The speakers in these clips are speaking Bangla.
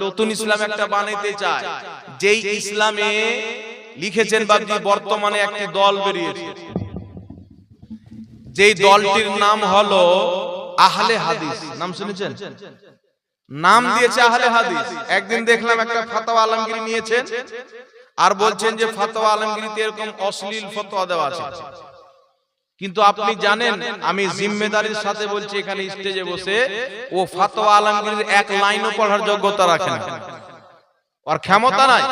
নতুন ইসলাম একটা বানাইতে চায়, যেই ইসলামে লিখেছেন বাবজি বর্তমানে একটি দল বেরিয়েছে, যেই দলটির নাম হলো আহলে হাদিস। নাম শুনেছেন? নাম দিয়েছে আহলে হাদিস। একদিন দেখলাম একটা ফতোয়া আলমগীর নিয়েছেন আর বলছেন যে ফতোয়া আলমগীরিতে এরকম অশ্লীল ফতোয়া দেওয়া আছে। কিন্তু আপনি জানেন, আমি জিম্মেদারির সাথে বলছি এখানে স্টেজে বসে, ও ফতোয়া আলমগীরের এক লাইনও পড়ার যোগ্যতা রাখে না, ওর ক্ষমতা নাই।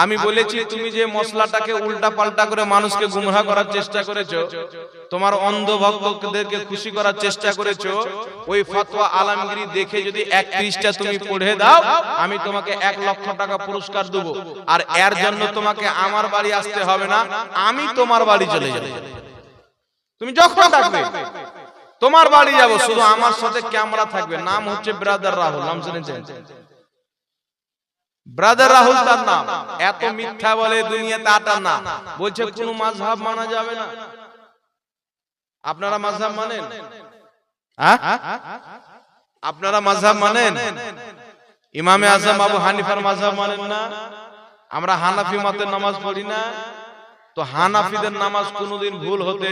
আমি বলেছি তুমি যে মশলাটাকে উল্টা পাল্টা করে মানুষকে গুমরাহ করার চেষ্টা করেছো, তোমার অন্ধ ভক্তদেরকে খুশি করার চেষ্টা করেছো, ওই ফতোয়া আলমগীরি দেখে যদি এক পৃষ্ঠা তুমি পড়ে দাও, আমি তোমাকে 1 লক্ষ টাকা পুরস্কার দেব। আর এর জন্য তোমাকে আমার বাড়ি আসতে হবে না, আমি তোমার বাড়ি চলে যাব। তুমি যখন ডাকবে তোমার বাড়ি যাব, শুধু আমার সাথে ক্যামেরা থাকবে। নাম হচ্ছে ব্রাদার রাহুল। নাম শুনেছেন? ব্রাদার রাহুল তার নাম। এত মিথ্যা বলে দুনিয়াতে আটা না। বলছে কোন মাযহাব মানা যাবে না। আপনারা মাযহাব মানেন? আপনারা মাযহাব মানেন? ইমামে আযম আবু হানিফার মাযহাব মানেন না? আমরা হানাফি মতের নামাজ পড়ি না। তো হানাফিদের নামাজ কোনোদিন ভুল হতে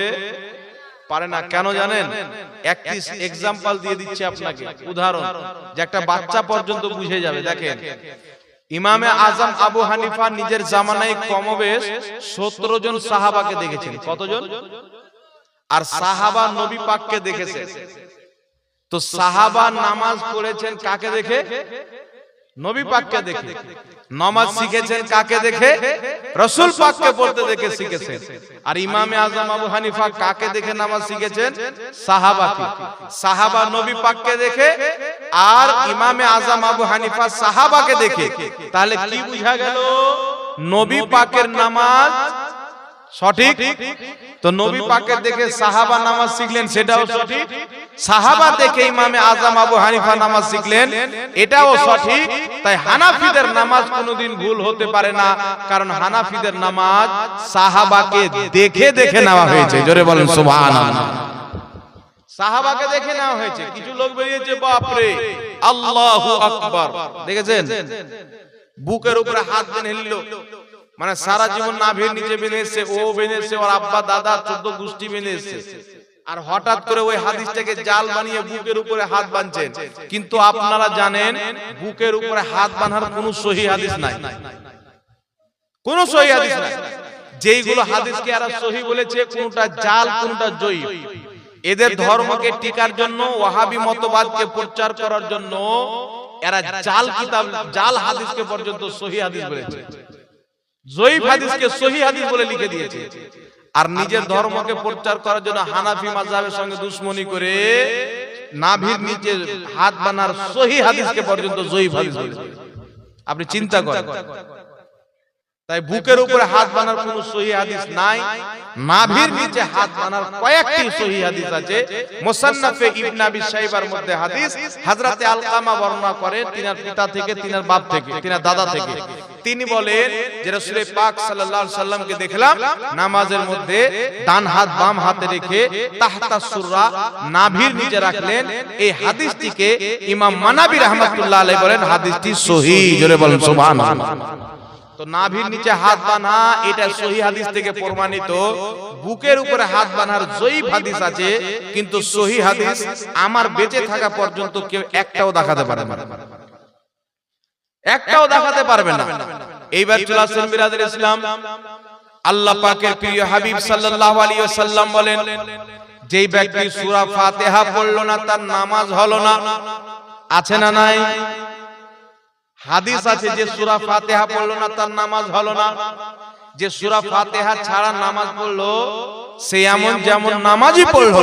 পারে না। কেন জানেন? একটি এক্সাম্পল দিয়ে দিচ্ছি আপনাকে, উদাহরণ, যে একটা বাচ্চা পর্যন্ত বুঝে যাবে। দেখেন, ইমামে আজম আবু হানিফা নিজের জামানায় কমবেশ 17 জন সাহাবাকে দেখেছেন। কতজন? আর সাহাবা নবী পাককে দেখেছেন। তো সাহাবা নামাজ পড়েছেন কাকে দেখে? নবী পাককে দেখে। নামাজ শিখেছেন কাকে দেখে? রাসূল পাককে পড়তে দেখে শিখেছেন। আর ইমামে আজম আবু হানিফা কাকে দেখে নামাজ শিখেছেন? সাহাবাকে। সাহাবা নবী পাককে দেখে, আর ইমামে আজম আবু হানিফা সাহাবাকে দেখে। তাহলে কি বুঝা গেল? নবী পাকের নামাজ সঠিক। তো নবী পাকের দেখে সাহাবা নামাজ শিখলেন, সেটাও সঠিক। সাহাবা দেখে ইমামে আজম আবু হানিফা নামাজ শিখলেন, এটাও সঠিক। তাই হানাফিদের নামাজ কোনোদিন ভুল হতে পারে না, কারণ হানাফিদের নামাজ সাহাবাকে দেখে দেখে নেওয়া হয়েছে। জোরে বলেন সুবহানাল্লাহ। সাহাবাকে দেখে নেওয়া হয়েছে। কিছু লোক বেরিয়েছে, বাপ রে, আল্লাহু আকবার, দেখেছেন? বুকের উপরে হাত বেঁধে নিল, মানে সারা জীবন নাভির নিচে বেঁধে এসেছে, ও বেঁধে এসেছে, ওর আব্বা দাদা 14 গোষ্ঠী বেঁধে এসেছে। আর হঠাৎ করে ওই হাদিসটাকে জাল বানিয়ে বুকের উপরে হাত বাঁধছেন। কিন্তু আপনারা জানেন, বুকের উপরে হাত বাঁধার কোনো সহিহ হাদিস নাই, কোনো সহিহ হাদিস নাই। যেইগুলো হাদিসকে এরা সহিহ বলেছে, কোনটা জাল, কোনটা জয়ীফ। এদের ধর্মকে টিকার জন্য, ওয়াহাবি মতবাদকে প্রচার করার জন্য এরা জাল কিতাব, জাল হাদিসকে পর্যন্ত সহিহ হাদিস বলেছে, জয়ীফ হাদিসকে সহিহ হাদিস বলে লিখে দিয়েছে। আর নিজের ধর্মকে প্রচার করার জন্য হানাফি মাযহাবের সঙ্গে দুশমনি করে নাভির নিচে হাত বানার সহিহ হাদিসকে পর্যন্ত জয়ীফ হাদিস বলেছে। আপনি চিন্তা করেন। তাই বুকের উপরে হাত বানার কোনো সহিহ হাদিস নাই। নাভির নিচে হাত বানার কয়েকটি সহিহ হাদিস আছে। মুসান্নাফে ইবনে আবি শাইবার মধ্যে হাদিস হযরতে আলকামা বর্ণনা করেন, তিনার পিতা থেকে, তিনার বাপ থেকে, তিনার দাদা থেকে। তিনি বলেন যে রাসূল পাক সাল্লাল্লাহু আলাইহি সাল্লামকে দেখলাম নামাজের মধ্যে ডান হাত বাম হাতে রেখে তাহতা সুররা, নাভির নিচে রাখলেন। এই হাদিসটিকে ইমাম মানাবী রাহমাতুল্লাহ আলাইহি বলেন হাদিসটি সহিহ। জোরে বলেন সুবহানাল্লাহ। তো নাভির নিচে হাত বাঁধা এটা সহিহ হাদিস থেকে প্রমাণিত। বুকের উপরে হাত বাঁধার জয়ীফ হাদিস আছে, কিন্তু সহিহ হাদিস আমার বেঁচে থাকা পর্যন্ত কেউ একটাও দেখাতে পারবে না, একটাও দেখাতে পারবে না। এইবার চলে আসেন বিরাদর ইসলাম, আল্লাহ পাকের প্রিয় হাবিব সাল্লাল্লাহু আলাইহি ওয়াসাল্লাম বলেন, যেই ব্যক্তি সূরা ফাতিহা পড়ল না তার নামাজ হলো না। আছে না নাই? হাদিস আছে যে সূরা ফাতিহা পড়লো না তার নামাজ হলো না। যে সূরা ফাতিহা ছাড়া নামাজ পড়লো সে এমন যেমন নামাজই পড়লো।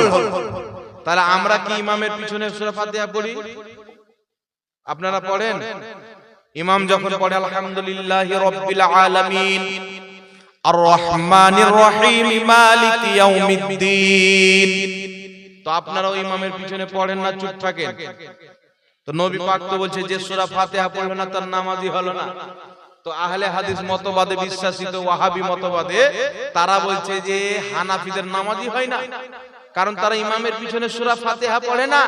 তাহলে আমরা কি ইমামের পিছনে সূরা ফাতিহা পড়ি? আপনারা পড়েন? ইমাম যখন পড়ে আলহামদুলিল্লাহি রাব্বিল আলামিন আর রহমানির রহিম মালিকি ইয়াউমিদ্দিন, তো আপনারাও ইমামের পিছনে পড়েন না, চুপ থাকেন? তো নবী পাক তো বলছে যে সূরা ফাতিহা পড়লো না তার নামাজই হলো না। তো আহলে হাদিস মতবাদে বিশ্বাসিত ওয়াহাবি মতবাদে তারা বলছে যে হানাফিদের নামাজই হয় না। কারণ তারা ইমামের পিছনে সূরা ফাতিহা পড়ে না।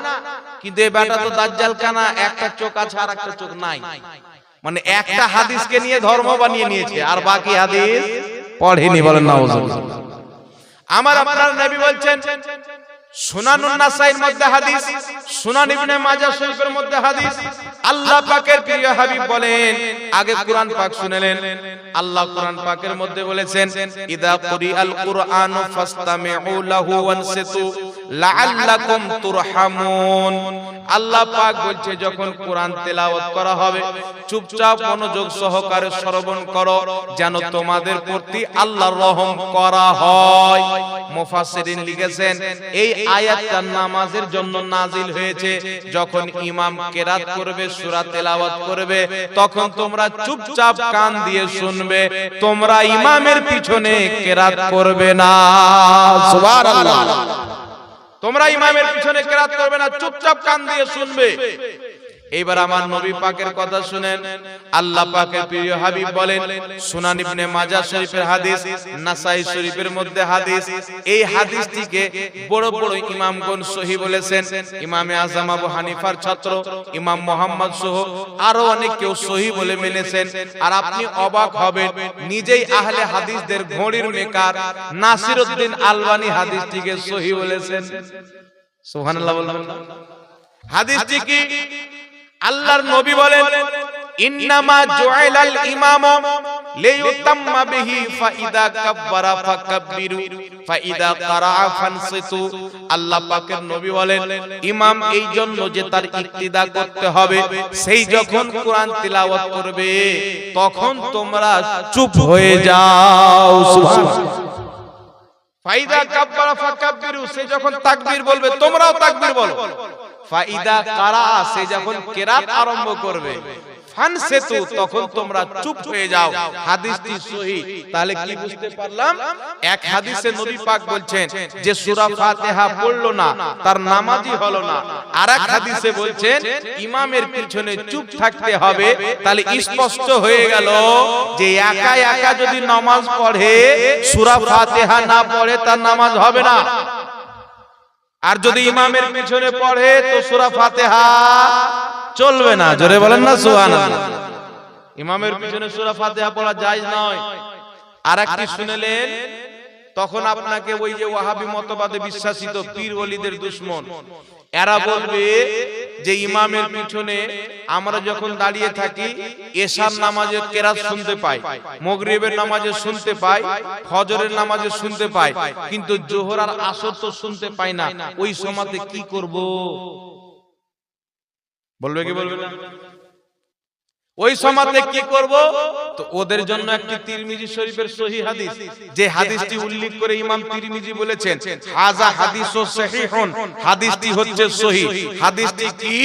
কিন্তু এই বেটা তো দাজ্জাল কানা, একটা চোখ আছে আর একটা চোখ নাই, মানে একটা হাদিসকে নিয়ে ধর্ম বানিয়ে নিয়েছে আর বাকি হাদিস পড়েনি। বলেন নাউজুবিল্লাহ। আমার আপনার নবী বলছেন, সুনানুন নাসাইর মধ্যে হাদিস, সুনান ইবনে মাজাহ শরীফের মধ্যে হাদিস, আল্লাহ পাকের প্রিয় হাবিব বলেন, আগে কুরআন পাক শুনেলেন। আল্লাহ কুরআন পাকের মধ্যে বলেছেন, ইদা কুরিআল কুরআনু ফাসতামিউ লাহু ওয়ানসিতু লাআল্লাকুম তুরহামুন। আল্লাহ পাক বলছে, যখন কোরআন তেলাওয়াত করা হবে চুপচাপ মনোযোগ সহকারে শ্রবণ করো, যেন তোমাদের প্রতি আল্লাহর রহম করা হয়। মুফাসসিরিন লিখেছেন, এই আয়াতটা নামাজের জন্য নাজিল হয়েছে। যখন ইমাম কেরাত করবে, সূরা তেলাওয়াত করবে, তখন তোমরা চুপচাপ কান দিয়ে শুনবে, তোমরা ইমামের পিছনে কেরাত করবে না। সুবহানাল্লাহ। তোমরা ইমামের পিছনে কেরাত করবে না, চুপচাপ কান দিয়ে শুনবে। এইবার আমার নবী পাকের কথা শুনেন। আল্লাহ পাকের প্রিয় হাবিব বলেন, সুনান ইবনে মাজাহ শরীফের হাদিস, নাসাই শরীফের মধ্যে হাদিস, এই হাদিসটিকে বড় বড় ইমামগণ সহিহ বলেছেন। ইমামে আযম আবু হানিফার ছাত্র ইমাম মুহাম্মদ সহ আরো অনেক কেউ সহিহ বলে মেনেছেন। আর আপনি অবাক হবেন, নিজেই আহলে হাদিসদের ঘড়ির মেকার নাসিরউদ্দিন আলবানী হাদিসটিকে সহিহ বলেছেন। সুবহানাল্লাহ বলবেন না? হাদিসটি কি? আল্লাহর নবী বলেন, ইন্নামা জুইলাল ইমামু লিইউতাম্মা বিহি ফাইদা কাব্বারা ফাকাব্বিরু ফাইদা কারাআ ফানসিতু। আল্লাহ পাকের নবী বলেন, ইমাম এই জন্য যে তার ইক্তিদা করতে হবে, সেই যখন কোরআন তিলাওয়াত করবে তখন তোমরা চুপ হয়ে যাও। সুবহানাল্লাহ। ফাইদা কাব্বারা ফাকাব্বিরু, সে যখন তাকবীর বলবে তোমরাও তাকবীর বলো। ফাইদা কারা, সে যখন কেরাত আরম্ভ করবে, ফানসিতু, তখন তোমরা চুপ হয়ে যাও। হাদিসটি সহিহ। তাহলে কি বুঝতে পারলাম? এক হাদিসে নবী পাক বলছেন যে সূরা ফাতিহা পড়লো না তার নামাজই হলো না। আরেক হাদিসে বলছেন ইমামের পিছনে চুপ থাকতে হবে। তাহলে স্পষ্ট হয়ে গেল যে একা একা যদি নামাজ পড়ে, সূরা ফাতিহা না পড়ে, তার নামাজ হবে না। আর যদি ইমামের পিছনে পড়ে তো সূরা ফাতিহা চলবে না। জোরে বলেন না সুবহানাল্লাহ। ইমামের পিছনে সূরা ফাতিহা পড়া জায়েজ নয়। আরেকটি শুনলেন, তখন আপনাকে ওই যে ওয়াহাবি মতবাদে বিশ্বাসিত পীর ওলিদের দুশমন, এরা বলবে যে ইমামের পিছনে আমরা যখন দাঁড়িয়ে থাকি এশার নামাজে কেরাত শুনতে পাই, মাগরিবের নামাজে শুনতে পাই, ফজরের নামাজে শুনতে পাই, কিন্তু জোহর আর আসর তো শুনতে পাই না। ওই সময়তে কি করব? বলবে কি বলবে না? ওই সময়তে কি করব? তো ওদের জন্য একটি তিরমিজি শরীফের সহিহ হাদিস, যে হাদিসটি উল্লেখ করে ইমাম তিরমিজি বলেছেন হাযা হাদিসুস সহিহুন, হাদিসটি হচ্ছে সহিহ। হাদিসটি কি?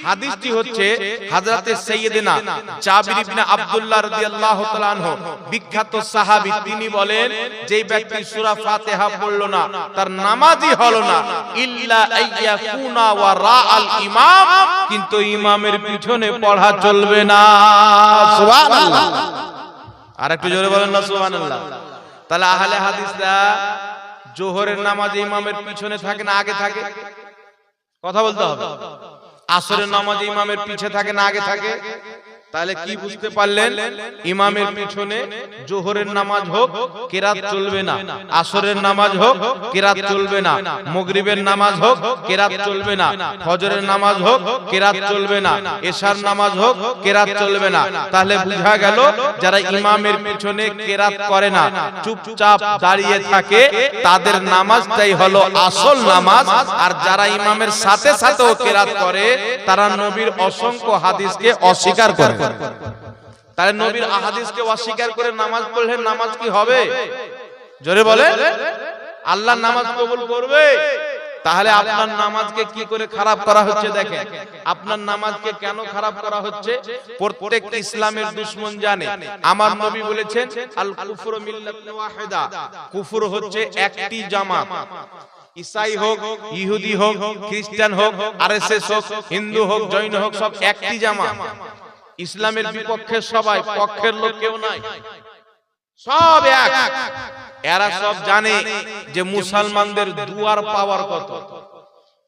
হাদিসটি হচ্ছে হযরতে সাইয়্যিদিনা জাবির ইবনে আব্দুল্লাহ রাদিয়াল্লাহু তাআলা আনহু, বিখ্যাত সাহাবী, তিনি বলেন যেই ব্যক্তি সূরা ফাতিহা পড়লো না তার নামাজই হলো না, ইল্লা আইয়াকুনা ওয়া রাআল ইমাম, কিন্তু ইমামের পিছনে পড়া চলবে না। সুবহানাল্লাহ। আর একটু জোরে বলেন না সুবহানাল্লাহ। তাহলে আহলে হাদিসরা জোহরের নামাজে ইমামের পিছনে থাকে না আগে থাকে? কথা বলতে হবে। আসরের নামাজে ইমামের পিছে থাকে না আগে থাকে? তাহলে কি বুঝতে পারলেন? ইমামের পিছনে জোহরের নামাজ হোক কেরাত চলবে না, আসরের নামাজ হোক কেরাত চলবে না, মাগরিবের নামাজ হোক কেরাত চলবে না, ফজরের নামাজ হোক কেরাত চলবে না, এশার নামাজ হোক কেরাত চলবে না। তাহলে বোঝা গেল যারা ইমামের পিছনে কেরাত করে না, চুপচাপ দাঁড়িয়ে থাকে, তাদের নামাজটাই হলো আসল নামাজ। আর যারা ইমামের সাথে সাথেও কেরাত করে তারা নবীর অসংখ্য হাদিসকে অস্বীকার করে। তাহলে নবীর আহাদিসকে অস্বীকার করে নামাজ পড়লে নামাজ কি হবে? জোরে বলে। আল্লাহ নামাজ কবুল করবে? তাহলে আপনার নামাজকে কি করে খারাপ করা হচ্ছে দেখেন। আপনার নামাজকে কেন খারাপ করা হচ্ছে প্রত্যেক ইসলামের দুশমন জানে। আমার নবী বলেছেন আল কুফরু মিল্লাতুন ওয়াহিদা, কুফর হচ্ছে একটি জামাত। ঈসাই হোক, ইহুদি হোক, খ্রিস্টান হোক, আরএসএস হোক, হিন্দু হোক, জৈন হোক, সব একটি জামাত। ইসলামের বিপক্ষে সবাই, পক্ষের লোক কেউ নাই, সব এক। এরা সব জানে যে মুসলমানদের দুয়ার পাওয়ার কত।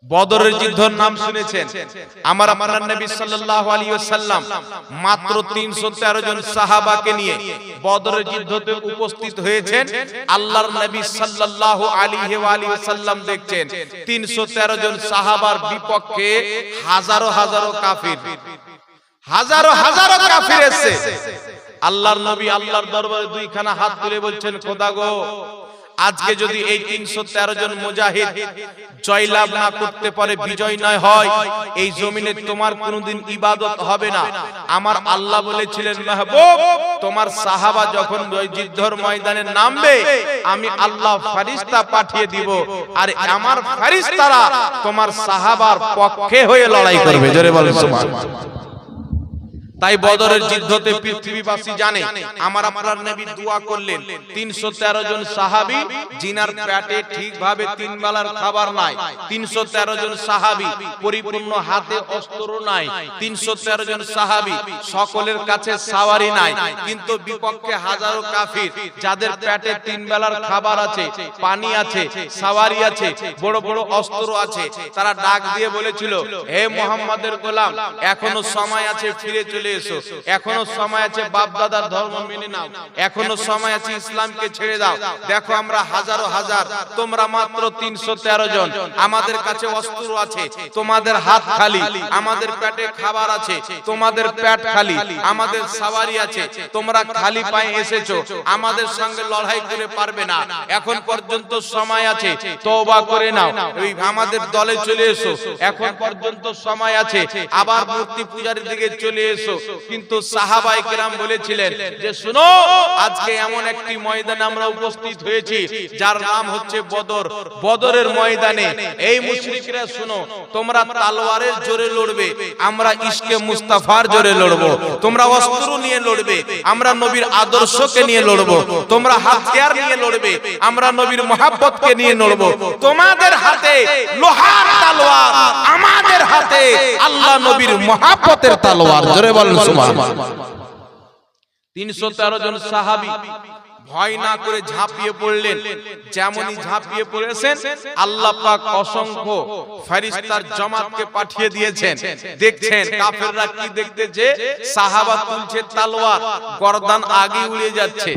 বদরের যুদ্ধের নাম শুনেছেন। আমার আপনার নবী সাল্লাল্লাহু আলাইহি ওয়াসাল্লাম মাত্র 313 জন সাহাবাকে নিয়ে বদরের যুদ্ধতে উপস্থিত হয়েছেন। আল্লাহর নবী সাল্লাল্লাহু আলাইহি ওয়াসাল্লাম দেখছেন 313 জন সাহাবার বিপক্ষে হাজারো হাজারো কাফির, হাজারো হাজারো কাফির এসে। আল্লাহর নবী আল্লাহর দরবারে দুইখানা হাত তুলে বলছেন, খোদা গো, আজকে যদি এই 313 জন মুজাহিদ জয়লাভ না করতে পারে, বিজয় নয় হয়, এই জমিনে তোমার কোনোদিন ইবাদত হবে না। আমার আল্লাহ বলেছিলেন, মাহবুব, তোমার সাহাবা যখন যুদ্ধের ময়দানে নামবে, আমি আল্লাহ ফেরেশতা পাঠিয়ে দিব, আর আমার ফেরেশতারা তোমার সাহাবার পক্ষে হয়ে লড়াই করবে। জোরে বলেন সুবহানাল্লাহ। তাই বদরের যুদ্ধতে পৃথিবীবাসী জানে আমার আপনার নবী দোয়া করলেন 313 জন সাহাবী জিনার পেটে ঠিকভাবে তিন বেলার খাবার নাই, 313 জন সাহাবী পরিপূর্ণ হাতে অস্ত্র নাই, 313 জন সাহাবী সকলের কাছে সাওয়ারি নাই, কিন্তু বিপক্ষে হাজারো কাফির যাদের পেটে তিন বেলার খাবার আছে, পানি আছে, সাওয়ারি আছে, বড় বড় অস্ত্র আছে। তারা ডাক দিয়ে বলেছিল, হে মুহাম্মাদের গোলাম, এখনো সময় আছে, ফিরে চলে এসো, এখনো সময় আছে, বাপ দাদার ধর্ম মেনে নাও, এখনো সময় আছে, ইসলামকে ছেড়ে দাও। দেখো আমরা হাজারো হাজার, তোমরা মাত্র 313 জন, আমাদের কাছে অস্ত্র আছে, তোমাদের হাত খালি, আমাদের পেটে খাবার আছে, তোমাদের পেট খালি, আমাদের সাওয়ারি আছে, তোমরা খালি পায়ে এসেছো, আমাদের সঙ্গে লড়াই করে পারবে না, এখন পর্যন্ত সময় আছে, তওবা করে নাও, আমাদের দলে চলে এসো, এখন পর্যন্ত সময় আছে, আবার মূর্তি পূজার দিকে চলে এসো। কিন্তু সাহাবায়ে কেরাম বলেছিলেন যে, শুনো, আজকে এমন একটি ময়দানে আমরা উপস্থিত হয়েছি যার নাম হচ্ছে বদর। বদরের ময়দানে এই মুশরিকরা, শুনো, তোমরা তলোয়ারের জোরে লড়বে, আমরা ইশকে মুস্তাফার জোরে লড়বো, তোমরা অস্ত্র নিয়ে লড়বে, আমরা নবীর আদর্শকে নিয়ে লড়বো, তোমরা হাতিয়ার নিয়ে লড়বে, আমরা নবীর মহব্বতকে নিয়ে লড়বো, তোমাদের হাতে লোহার তলোয়ার, আমাদের হাতে আল্লাহ নবীর মহব্বতের তলোয়ার। জোরে বলেন সুবহানাল্লাহ। 313 জন সাহাবী ভয় না করে ঝাঁপিয়ে পড়লেন। যেমনই ঝাঁপিয়ে পড়েছেন, আল্লাহ পাক অসংখ্য ফেরেশতার জামাতকে পাঠিয়ে দিয়েছেন। দেখছেন কাফেররা কি দেখতেছে, সাহাবা তুলছে তলোয়ার, গর্দান আগে উড়ে যাচ্ছে,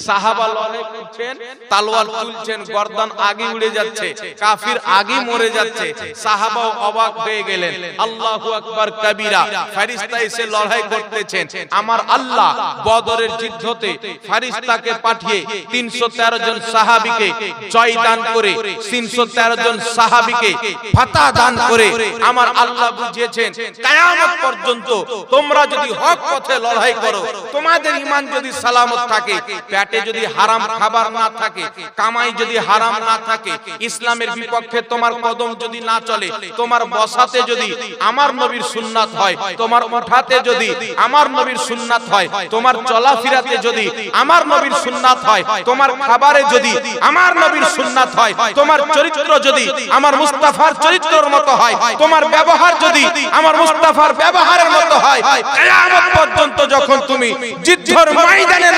সাহাবা লড়াই করছেন, তলোয়ার তুলছেন, গর্দান আগে উড়ে যাচ্ছে, কাফির আগে মরে যাচ্ছে। সাহাবাও অবাক হয়ে গেলেন। আল্লাহু আকবার কবীরা, ফেরেশতা এসে লড়াই করতেছেন। আমার আল্লাহ বদরের যুদ্ধতে ফেরেশতাকে পাঠিয়ে 313 জন সাহাবীকে জয় দান করে, 313 জন সাহাবীকে ফাতহ দান করে আমার আল্লাহ বুঝিয়েছেন, কিয়ামত পর্যন্ত তোমরা যদি হক পথে লড়াই করো, তোমাদের ঈমান যদি সালামত থাকে, পেটে যদি হারাম খাবার না থাকে, কামাই যদি হারাম না থাকে, ইসলামের বিপক্ষে তোমার কদম যদি না চলে, তোমার বসাতে যদি আমার নবীর সুন্নাত হয়, তোমার উঠাতে যদি আমার নবীর সুন্নাত হয়, তোমার চলাফেরাতে যদি আমার নবীর সুন্নাত হয়, তোমার খাবারে যদি আমার নবীর সুন্নাত হয়, তোমার চরিত্র যদি আমার মুস্তাফার চরিত্রের মতো হয়, তোমার ব্যবহার যদি আমার মুস্তাফার ব্যবহারের মতো হয়, কিয়ামত পর্যন্ত যখন তুমি যুদ্ধের ময়দানে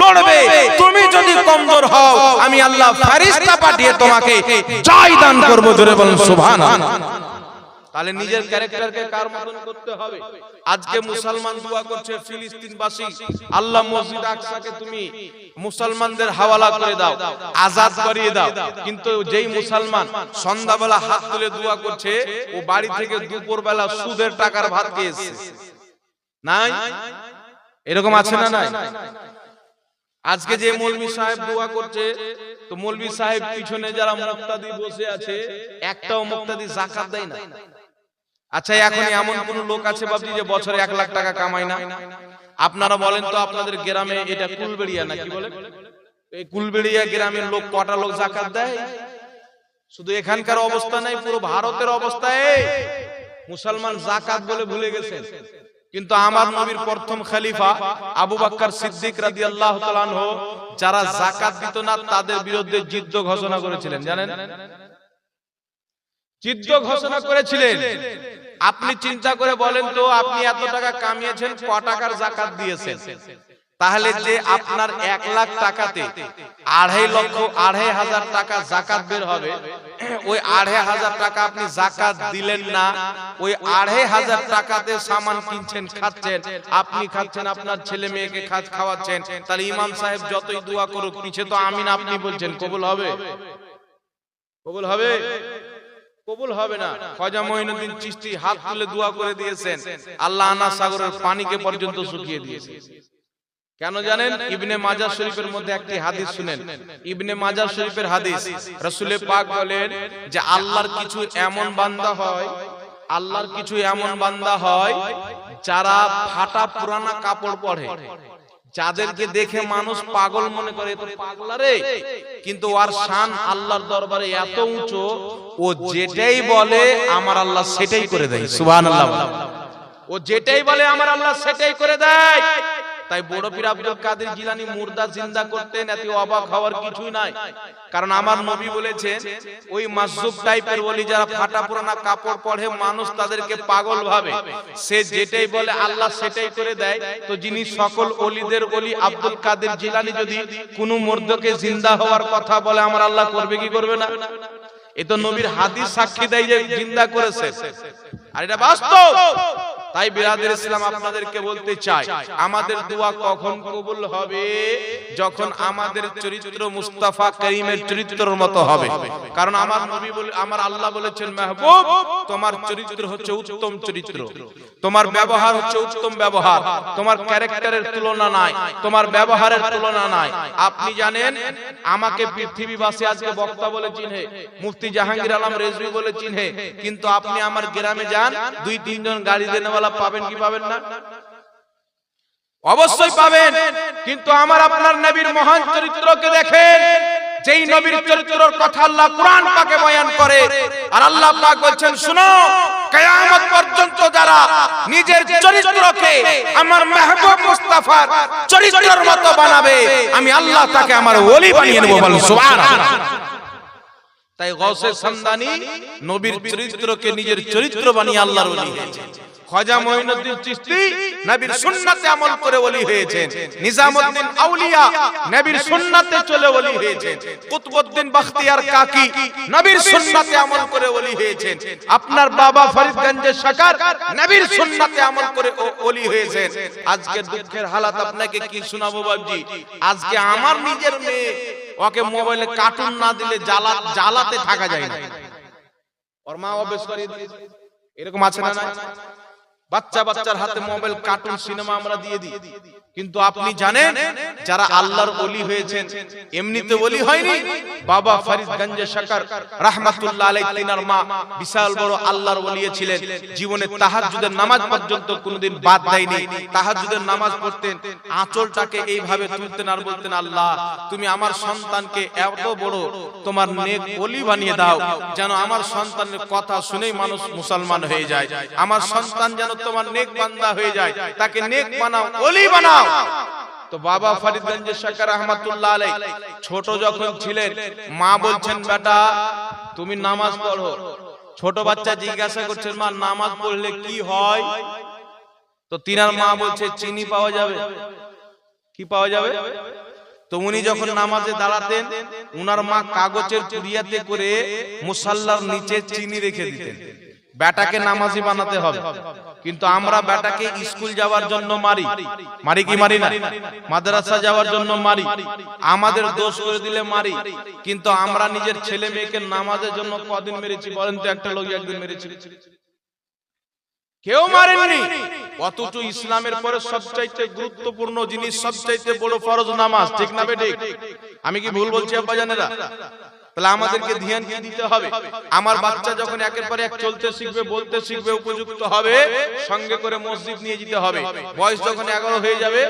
লড়বে, তুমি যদি কমজোর হও, আমি আল্লাহ ফেরেশতা পাঠিয়ে তোমাকে জয় দান করব। জোরে বলুন সুবহানাল্লাহ। তাহলে নিজের ক্যারেক্টারকে কার মতন করতে হবে। আজকে মুসলমান দোয়া করছে ফিলিস্তিনবাসী, আল্লাহ মসজিদ আকসাকে তুমি মুসলমানদের হাওয়ালা করে দাও, আজাদ করিয়ে দাও। কিন্তু যেই মুসলমান সন্ধ্যাবেলা হাত তুলে দোয়া করছে, ও বাড়ি থেকে দুপুরবেলা সুদের টাকার ভাত খেয়েছে। নাই? এরকম আছে না নাই? আজকে যে মৌলভী সাহেব দোয়া করছে, তো মৌলভী সাহেব পিছনে যারা মুক্তাদি বসে আছে, একটাও মুক্তাদি যাকাত দেয় না। আচ্ছা, এখন এমন কোন লোক আছে বাবজি যে বছরে 1 লাখ টাকা কামায় না? আপনারা বলেন তো, আপনাদের গ্রামে এটা কুলবেড়িয়া নাকি বলে, এই কুলবেড়িয়া গ্রামের লোক কটা লোক যাকাত দেয়? শুধু এখানকার অবস্থা নাই, পুরো ভারতের অবস্থা এই মুসলমান যাকাত বলে ভুলে গেছেন। কিন্তু আমার নবীর প্রথম খলিফা আবু বকর সিদ্দিক রাদিয়াল্লাহু তাআলা আনহু যারা যাকাত দিত না, তাদের বিরুদ্ধে যুদ্ধ ঘোষণা করেছিলেন। জানেন, যুদ্ধ ঘোষণা করেছিলেন। আপনি চিন্তা করে বলেন তো, আপনি এত টাকা কামিয়েছেন, ক টাকার যাকাত দিয়েছেন? তাহলে যে আপনার 1 লাখ টাকাতে 2.5 টাকা যাকাত বের হবে, ওই 2.5 টাকা আপনি যাকাত দিলেন না, ওই 2.5 টাকাতে সামান কিনছেন, খাচ্ছেন, আপনি খাচ্ছেন, আপনার ছেলে মেয়েকে খাওয়াচ্ছেন, তাহলে ইমাম সাহেব যতই দোয়া করুক পিছে তো আমিন আপনি বলছেন, কবুল হবে? কবুল হবে? কবুল হবে না। খাজা মঈনুদ্দিন চিশতি হাত তুলে দোয়া করে দিয়েছেন, আল্লাহ আনা সাগরের পানিকে পর্যন্ত শুকিয়ে দিয়েছে। কেন জানেন? ইবনে মাজাহ শরীফের মধ্যে একটি হাদিস শুনেন। ইবনে মাজাহ শরীফের হাদিস, রাসূল পাক বলেন যে আল্লাহর কিছু এমন বান্দা হয়, আল্লাহর কিছু এমন বান্দা হয় যারা ফাটা পুরানা কাপড় পরে, যাদেরকে দেখে মানুষ পাগল মনে করে, তো পাগলা রে, কিন্তু ওর শান আল্লাহর দরবারে এত উঁচু, ও যেটাই বলে আমার আল্লাহ সেটাই করে দেয়। সুবহানাল্লাহ। ও যেটাই বলে আমার আল্লাহ সেটাই করে দেয়। তাই বড় পীর আব্দুল কাদের জিলানী মুর্দা জিন্দা করতেন, এত অবাক হওয়ার কিছুই নাই। কারণ আমার নবী বলেছেন ওই মাসজুব টাইপের ওলি যারা ফাটা পুরানা কাপড় পরে মানুষ তাদেরকে পাগল ভাবে, সে যেটাই বলে আল্লাহ সেটাই করে দেয়। তো যিনি সকল ওলিদের ওলি আব্দুল কাদের জিলানী যদি কোনো মুর্দাকে জিন্দা হওয়ার কথা বলে আমার আল্লাহ করবে কি করবে না? এ তো নবীর হাদিস সাক্ষী দেয় যে জিন্দা করেছে, আর এটা বাস্তব। তাই বিরাদের ইসলাম আপনাদেরকে বলতে চাই, আমাদের দোয়া কখন কবুল হবে? যখন আমাদের চরিত্র মুস্তাফা করিমের চরিত্রের মতো হবে। কারণ আমার নবী বলে, আমার আল্লাহ বলেছেন, মাহবুব তোমার চরিত্র হচ্ছে উত্তম চরিত্র, তোমার ব্যবহার হচ্ছে উত্তম ব্যবহার, তোমার ক্যারেক্টারের তুলনা নাই, তোমার ব্যবহারের তুলনা নাই। আপনি জানেন আমাকে পৃথিবীবাসী আজকে বক্তা বলে চিনহে, মুফতি জাহাঙ্গীর আলম রেজভী বলে চিনহে, কিন্তু আপনি আমার গ্রামে যান, 2-3 জন গাড়ি দেনেওয়ালা পাবেন কি পাবেন না? অবশ্যই পাবেন। কিন্তু আমার আপনার নবীর মহান চরিত্রকে দেখেন, যেই নবীর চরিত্রের কথা আল্লাহ কুরআন পাকে বয়ান করে, আর আল্লাহ পাক বলছেন শুনো, কিয়ামত পর্যন্ত যারা নিজের চরিত্রকে আমার মাহবুব মুস্তাফার চরিত্রের মতো বানাবে, আমি আল্লাহ তাকে আমার ওলি বানিয়ে নেব। বলুন সুবহানাল্লাহ। তাই গৌসে সামদানি নবীর চরিত্রকে নিজের চরিত্র বানিয়ে আল্লাহর ওলি হয়েছে। খাজা মঈনুদ্দিন চিশতি নবীর সুন্নাতে আমল করে ওলি হয়েছেন। নিজামউদ্দিন আউলিয়া নবীর সুন্নাতে চলে ওলি হয়েছেন। কুতুবউদ্দিন বখতিয়ার কাকি নবীর সুন্নাতে আমল করে ওলি হয়েছেন। আপনার বাবা ফরিদগঞ্জের শাকার নবীর সুন্নাতে আমল করে ওলি হয়েছেন। আজকে দুঃখের হালাত আপনাকে কি শোনাবো বাবজি, আজকে আমার নিজের মেয়ে, ওকে মোবাইলে কার্টুন না দিলে জ্বালাতে থাকা যায় না, ওর মা অভ্যাস করে দিয়েছে। এরকম আছে না? বাচ্চার হাতে মোবাইল, কার্টুন, সিনেমা আমরা দিয়ে দিই। কিন্তু আপনি জানেন যারা আল্লাহর ওলি হয়েছেন, এমনিতে ওলি হয়নি। বাবা ফরিদগঞ্জের শাকার রাহমাতুল্লাহ আলাইহি, তিনার মা বিশাল বড় আল্লাহর ওলি ছিলেন। জীবনে তাহাজ্জুদের নামাজ পর্যন্ত কোনোদিন বাদ দেয়নি। তাহাজ্জুদের নামাজ পড়তেন, আঁচলটাকে এইভাবে তুলতেন আর বলতেন, আল্লাহ তুমি আমার সন্তানকে এত বড় তোমার নেক ওলি বানিয়ে দাও, যেন আমার সন্তানের কথা শুনেই মানুষ মুসলমান হয়ে যায়। আমার সন্তান যেন তোমার নেক বান্দা হয়ে যায়, তাকে নেক বানাও, ওলি বানাও। তো বাবা ফরিদগঞ্জের শাকার রাহমাতুল্লাহ আলাইহি ছোট যখন ছিলেন, মা বলছেন বেটা তুমি নামাজ পড়ো। ছোট বাচ্চা জিজ্ঞাসা করছেন, মা নামাজ পড়লে কি হয়? তো তিনার মা বলছে চিনি পাওয়া যাবে। কি পাওয়া যাবে? তো উনি যখন নামাজে দাঁড়াতেন, উনার মা কাগজের পুরিয়াতে করে মুসাল্লার নিচে চিনি রেখে দিতেন। বেটাকে নামাজি বানাতে হবে। কিন্তু আমরা বেটাকে স্কুল যাওয়ার জন্য মারি কি মারি না? মাদ্রাসা যাওয়ার জন্য মারি, আমাদের দোষ করে দিলে মারি। কিন্তু আমরা নিজের ছেলে মেয়েকে নামাজের জন্য কদিন মেরেছি বলেন তো? একটা লোক একদিন মেরেছি? কেউ মারেননি। অথচ ইসলামের পরে সবচাইতে গুরুত্বপূর্ণ জিনিস, সবচাইতে বড় ফরজ নামাজ, ঠিক না বেঠিক? আমি কি ভুল বলছি আব্বা জানেরা? তাহলে আমাদেরকে ধ্যান দিতে হবে। আমার বাচ্চা যখন একের পর এক চলতে শিখবে, বলতে শিখবে, উপযুক্ত হবে, সঙ্গে করে মসজিদ নিয়ে যেতে হবে। বয়স যখন 11 হয়ে যাবে,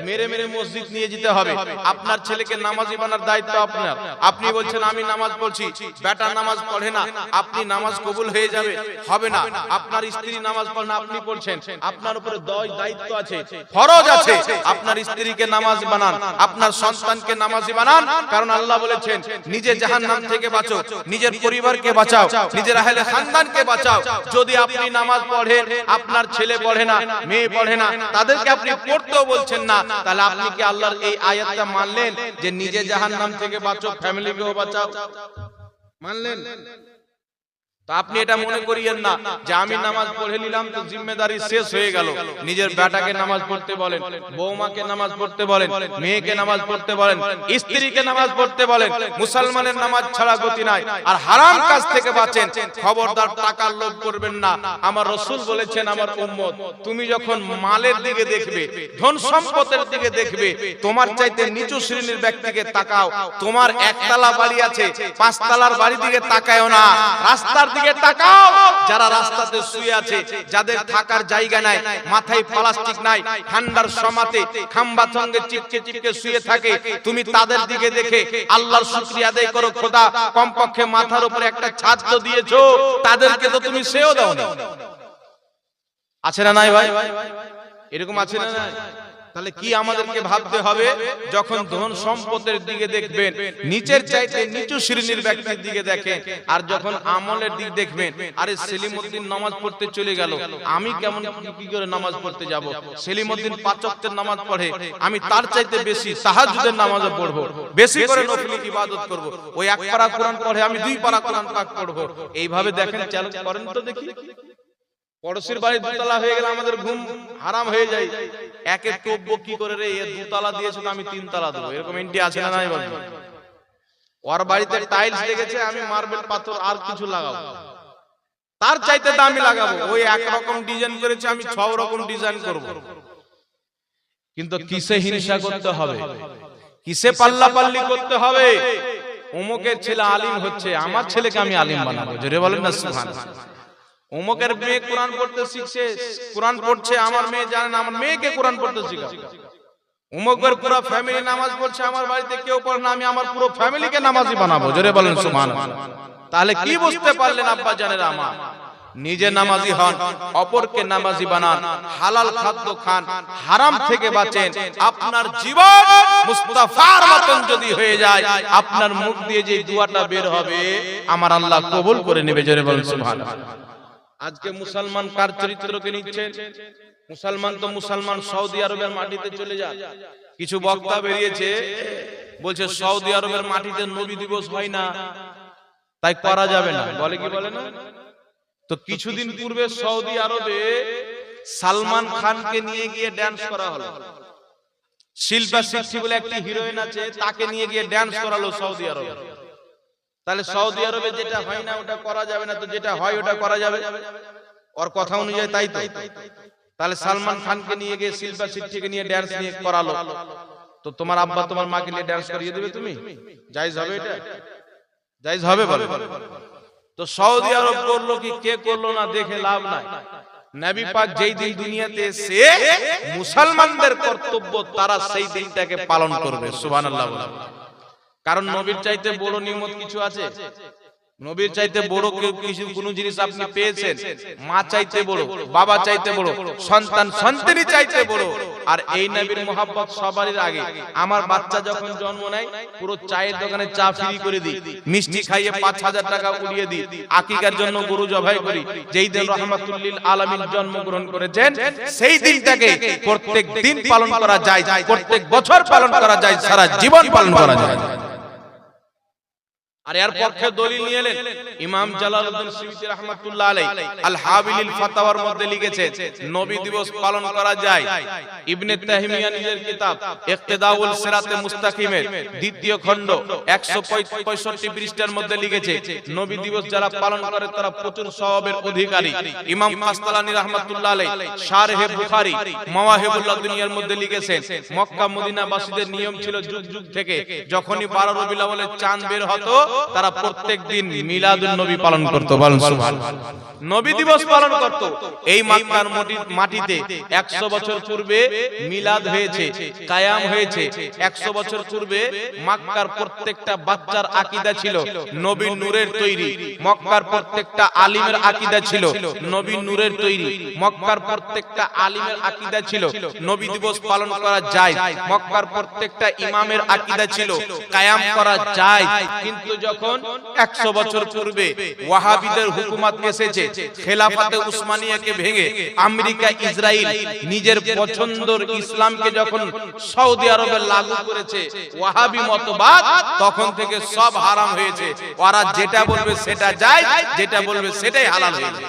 মেরে মসজিদ নিয়ে যেতে হবে। আপনার ছেলেকে নামাজি বানার দায়িত্ব আপনার। আপনি বলছেন আমি নামাজ পড়ছি, বেটা নামাজ পড়ে না, আপনি নামাজ কবুল হয়ে যাবে, হবে না। আপনার স্ত্রী নামাজ পড়ে না, আপনি পড়ছেন, আপনার উপরে দায়িত্ব আছে, ফরজ আছে। আপনার স্ত্রীকে নামাজ বানান, আপনার সন্তানকে নামাজি বানান। কারণ আল্লাহ বলেছেন নিজে জাহান্নাম থেকে বাঁচো, নিজের পরিবারকে বাঁচাও, নিজের আহলে খানদানকে বাঁচাও। যদি আপনি নামাজ পড়েন, আপনার ছেলে পড়ে না, মেয়ে পড়ে না, তাদেরকে আপনি পড়তেও বলছেন না, তাহলে আপনি কি আল্লাহর এই আয়াতটা মানলেন যে নিজে জাহান্নাম থেকে বাঁচো, ফ্যামিলিকেও বাঁচাও? মানলেন? তো আপনি এটা মনে করিয়েন না যে আমি নামাজ পড়ে নিলাম তো জিম্মেদারি শেষ হয়ে গেল। নিজের বেটাকে নামাজ পড়তে বলেন, বৌমাকে নামাজ পড়তে বলেন, মেয়েকে নামাজ পড়তে বলেন, স্ত্রীকে নামাজ পড়তে বলেন। মুসলমানের নামাজ ছাড়া গতি নাই। আর হারাম কাজ থেকে বাঁচেন। খবরদার টাকার লোভ করবেন না। আমার রাসূল বলেছেন, আমার উম্মত তুমি যখন মালের দিকে দেখবে, ধন সম্পদের দিকে দেখবে, তোমার চাইতে নিচু শ্রেণীর ব্যক্তিকে তাকাও। তোমার একতলা বাড়ি আছে, পাঁচতলার বাড়ির দিকে তাকায়ও না, রাস্তার দিকে তাকাও। যারা রাস্তাতে শুয়ে আছে, যাদের থাকার জায়গা নাই, মাথায় প্লাস্টিক নাই, ঠান্ডার সমাতে খাম্বা সঙ্গে চিপকে চিপকে শুয়ে থাকে, তুমি তাদের দিকে দেখে আল্লাহর শুকরিয়া আদায় করো। খোদা কমপক্ষে মাথার উপরে একটা ছাদ তো দিয়েছো, তাদেরকে তো তুমি সেও দাও না। আছে না নাই ভাই? এরকম আছে না নাই? তাহলে কি আমাদেরকে ভাবতে হবে, যখন ধন সম্পদের দিকে দেখবেন, নিচের চাইতে নিচু শ্রেণীর ব্যক্তির দিকে দেখেন, আর যখন আমলের দিক দেখবেন, আরে সেলিমউদ্দিন নামাজ পড়তে চলে গেল, আমি কেমন কি করে নামাজ পড়তে যাব? সেলিমউদ্দিন 5 ওয়াক্তের নামাজ পড়ে, আমি তার চাইতে বেশি তাহাজ্জুদের নামাজও পড়ব, বেশি করে নফল ইবাদত করব। ওই এক পারা কোরআন পড়ে, আমি 2 পারা কোরআন পাক পড়ব। এইভাবে দেখেন, চ্যালেঞ্জ করেন তো দেখি। পড়োশির বাড়ি দুতলা হয়ে গেলে আমাদের ঘুম হারাম হয়ে যায়। একে টব্য কি করে রে, এ দুতলা দিয়েছে তো আমি 3 তালা দেবো, এরকম এন্টি আছে না নাই বলবো? ওর বাড়িতে টাইলস লেগেছে, আমি মার্বেল পাথর আর কিছু লাগাবো, তার চাইতে দামি লাগাবো। ওই একরকম ডিজাইন করেছে, আমি 6 রকম ডিজাইন করব। কিন্তু কিসে হিংসা করতে হবে, কিসে পাল্লাপাল্লি করতে হবে? অমুকের ছেলে আলিম হচ্ছে, আমার ছেলেকে আমি আলিম বানাবো। জোরে বলেন না সুবহানাল্লাহ। অমুকের মেয়ে কোরআন পড়তে শিখছে, কোরআন পড়ছে, আমার মেয়ে জানে না, আমার মেয়েকে কোরআন পড়তে শিখাবো। অমুকের পুরো ফ্যামিলি নামাজ পড়ছে, আমার বাড়িতে কেউ পড়ে না, আমি আমার পুরো ফ্যামিলিকে নামাজি বানাবো। জোরে বলেন সুবহানাল্লাহ। তাহলে কি বুঝতে পারলেন আব্বা জানেরা আমার? নিজে নামাজি হন, অপরকে নামাজি বানান, হালাল খাদ্য খান, হারাম থেকে বাঁচেন। আপনার জীবন মুস্তাফার মতন যদি হয়ে যায়, আপনার মুখ দিয়ে যে দুয়াটা বের হবে, আমার আল্লাহ কবুল করে নেবে। জোরে বলেন সুবহানাল্লাহ। আজকে মুসলমান কার চরিত্রকে নিচ্ছেন? মুসলমান তো মুসলমান সৌদি আরবের মাটিতে চলে যান। কিছু বক্তা বেরিয়েছে, বলছে সৌদি আরবের মাটিতে নবী দিবস হয় না, তাই করা যাবে না। বলে কি বলে না? তো কিছুদিন পূর্বে সৌদি আরবে সালমান খানকে নিয়ে গিয়ে ড্যান্স করা হলো। শিল্পা শিক্ষী বলে একটি হিরোইন আছে, তাকে নিয়ে গিয়ে ড্যান্স করালো সৌদি আরবে। তাহলে সৌদি আরবে যেটা হয় না ওটা করা যাবে না, তো যেটা হয় ওটা করা যাবে। ওর কথা অনুযায়ী তাই তো। তাহলে সালমান খানকে নিয়ে গিয়ে শিল্পা শিক্ষীকে নিয়ে ড্যান্স নিয়ে করালো, তো তোমার আব্বা তোমার মাকে নিয়ে ড্যান্স করিয়ে দেবে তুমি? জায়েজ হবে এটা? জায়েজ হবে বলে? তো সৌদি আরব করলো কি, কে করলো না দেখে লাভ নাই। নবী পাক যেই দিন দুনিয়াতে এসে, মুসলমানদের কর্তব্য তারা সেই দিনটাকে পালন করবে। সুবহানাল্লাহ। কারণ নবীর চাইতে বড় নিয়ামত কিছু আছে? নবীর চাইতে বড় কিছু কোন জিনিস আপনি পেয়েছেন? মা চাইতে বড়, বাবা চাইতে বড়, সন্তান সন্তানি চাইতে বড়। আর এই নবীর মোহাব্বত সবারই আগে। আমার বাচ্চা যখন জন্ম নেয়, পুরো চায়ের দোকানে চা ফ্রি করে দিই, মিষ্টি খাইয়ে 5000 টাকা উড়িয়ে দিই, আকিকার জন্য গরু জবাই করি। যেই দিন রাহমাতুল লিল আলামিন জন্মগ্রহণ করেছেন, সেই দিনটাকে প্রত্যেক দিন পালন করা যায়, প্রত্যেক বছর পালন করা যায়, সারা জীবন পালন করা যায়। আর এর পক্ষে দলিল নিয়ে এলেন ইমাম জালালউদ্দিন সুয়ুতী রাহমাতুল্লাহ আলাইহি আল হাবিলিল ফাতাওয়ার মধ্যে লিখেছেন, নবী দিবস পালন করা যায়। ইবনে তাহমিয়া নিজের কিতাব ইকতিদাউল সিরাতে মুস্তাকিমের 2য় খণ্ড 165 পৃষ্ঠার মধ্যে লিখেছে, নবী দিবস যারা পালন করে তারা প্রচুর সওয়াবের অধিকারী। ইমাম কাসতালানী রাহমাতুল্লাহ আলাইহি শারহে বুখারী মাওয়াহিবুল্লাহ দুনিয়ার মধ্যে লিখেছেন, মক্কা মদিনা বাসীদের নিয়ম ছিল যুগ যুগ থেকে, যখনই 12 রবিউল আউয়ালের চাঁদ বের হতো, তারা প্রত্যেক দিন মিলাদুন নবী পালন করত। বলেন সুবহানাল্লাহ। নবী দিবস পালন করত। এই মক্কার মাটিতে 100 বছর পূর্বে মিলাদ হয়েছে, কায়াম হয়েছে। 100 বছর পূর্বে মক্কার প্রত্যেকটা বাচ্চার আকীদা ছিল নবী নূরের তৈরি। মক্কার প্রত্যেকটা আলিমের আকীদা ছিল নবী নূরের তৈরি। মক্কার প্রত্যেকটা আলিমের আকীদা ছিল নবী দিবস পালন করা যায়। মক্কার প্রত্যেকটা ইমামের আকীদা ছিল কায়াম করা যায়। কিন্তু যখন 100 বছর পূর্বে ওয়াহাবিদের হুকুমত এসেছে, খেলাফতে উসমানিয়াকে ভেঙে আমেরিকা ইসরায়েল নিজের পছন্দের ইসলামকে যখন সৌদি আরবে লাগু করেছে ওয়াহাবি মতবাদ, তখন থেকে সব হারাম হয়েছে। ওরা যেটা বলবে সেটা জায়েজ, যেটা বলবে সেটাই হালাল হয়েছে।